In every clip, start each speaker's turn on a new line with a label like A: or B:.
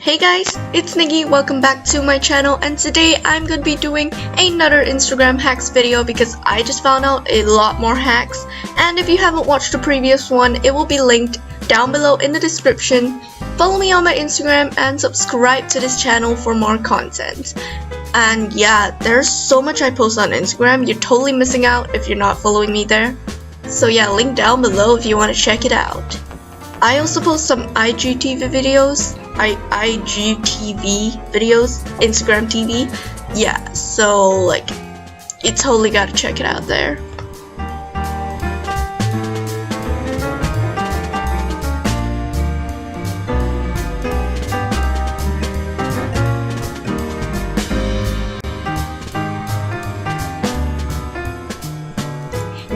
A: Hey guys, it's Nikki, welcome back to my channel, and today I'm going to be doing another Instagram hacks video because I just found out a lot more hacks, and if you haven't watched the previous one, it will be linked down below in the description. Follow me on my Instagram and subscribe to this channel for more content. And yeah, there's so much I post on Instagram, you're totally missing out if you're not following me there. So yeah, link down below if you want to check it out. I also post some IGTV videos, Instagram TV. Yeah, so like, you totally gotta check it out there.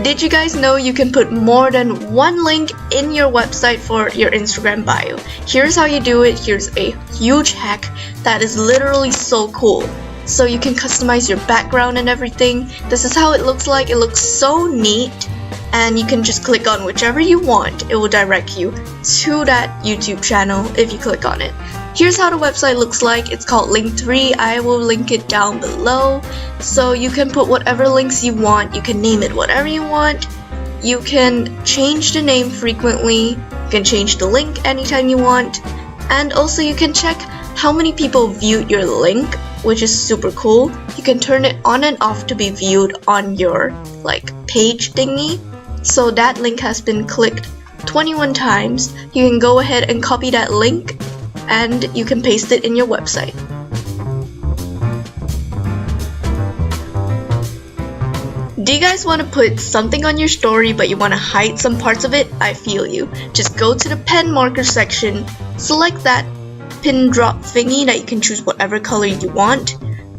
A: Did you guys know you can put more than one link in your website for your Instagram bio? Here's how you do it. Here's a huge hack that is literally so cool. So you can customize your background and everything. This is how it looks like. It looks so neat, and you can just click on whichever you want. It will direct you to that YouTube channel if you click on it. Here's how the website looks like. It's called Linktree. I will link it down below. So you can put whatever links you want. You can name it whatever you want. You can change the name frequently. You can change the link anytime you want. And also you can check how many people viewed your link, which is super cool. You can turn it on and off to be viewed on your page thingy. So that link has been clicked 21 times. You can go ahead and copy that link and you can paste it in your website. Do you guys want to put something on your story but you want to hide some parts of it? I feel you. Just go to the pen marker section, select that pin drop thingy that you can choose whatever color you want,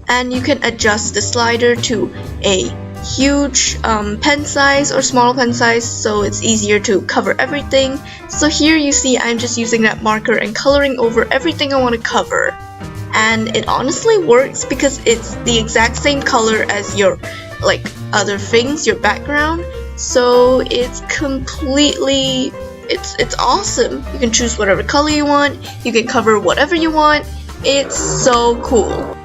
A: and you can adjust the slider to a huge pen size or small pen size so it's easier to cover everything. So here you see I'm just using that marker and coloring over everything I want to cover, and it honestly works because it's the exact same color as your other things, your background. So it's completely it's awesome. You can choose whatever color you want, you can cover whatever you want. It's so cool.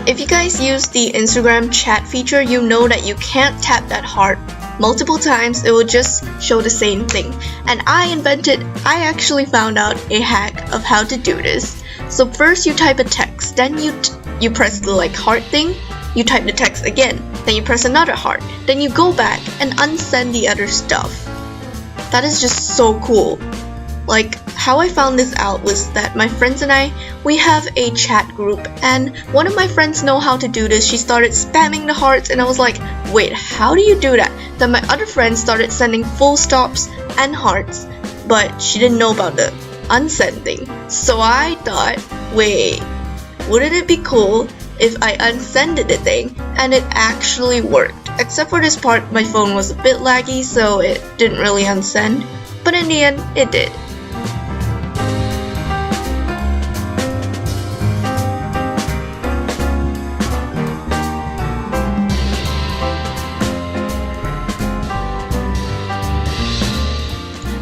A: If you guys use the Instagram chat feature, you know that you can't tap that heart multiple times. It will just show the same thing. And I actually found out a hack of how to do this. So first you type a text, then you press the heart thing, you type the text again, then you press another heart, then you go back and unsend the other stuff. That is just so cool. How I found this out was that my friends and we have a chat group, and one of my friends know how to do this. She started spamming the hearts, and I was like, wait, how do you do that? Then my other friend started sending full stops and hearts, but she didn't know about the unsend thing. So I thought, wait, wouldn't it be cool if I unsended the thing? And it actually worked. Except for this part, my phone was a bit laggy, so it didn't really unsend, but in the end, it did.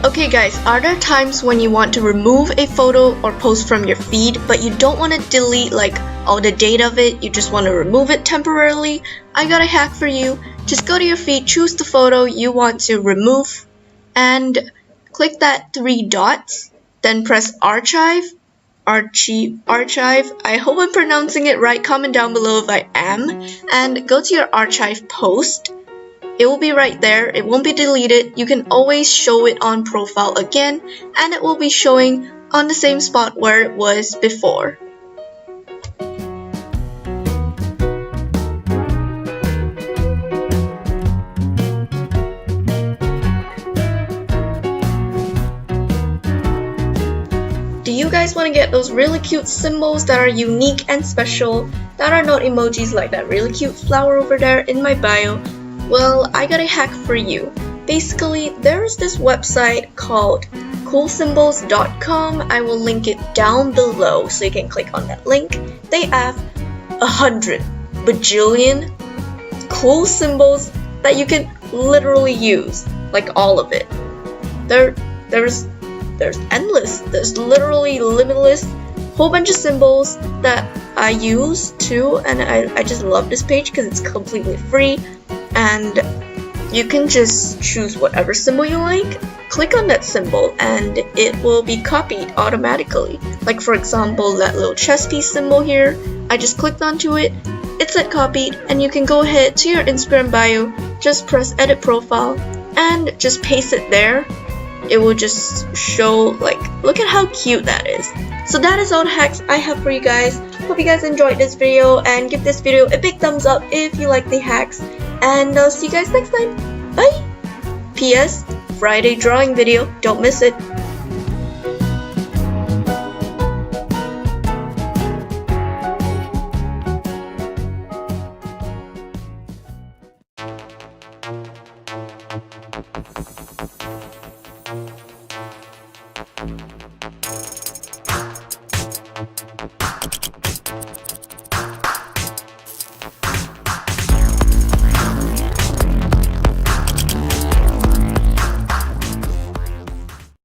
A: Okay guys, are there times when you want to remove a photo or post from your feed, but you don't want to delete all the data of it, you just want to remove it temporarily? I got a hack for you. Just go to your feed, choose the photo you want to remove, and click that 3 dots, then press archive. I hope I'm pronouncing it right, comment down below if I am, and go to your archive post. It will be right there, it won't be deleted. You can always show it on profile again, and it will be showing on the same spot where it was before. guys want to get those really cute symbols that are unique and special, that are not emojis like that really cute flower over there in my bio, well, I got a hack for you. Basically, there's this website called coolsymbols.com. I will link it down below so you can click on that link. They have 100 bajillion cool symbols that you can literally use, like all of it. There's endless, there's literally limitless whole bunch of symbols that I use too, and I just love this page because it's completely free and you can just choose whatever symbol you like, click on that symbol and it will be copied automatically. Like for example, that little chess piece symbol here, I just clicked onto it, it said copied, and you can go ahead to your Instagram bio, just press edit profile and just paste it there. It will just show, like, look at how cute that is. So that is all the hacks I have for you guys. Hope you guys enjoyed this video and give this video a big thumbs up if you like the hacks. And I'll see you guys next time. Bye! P.S. Friday drawing video, don't miss it.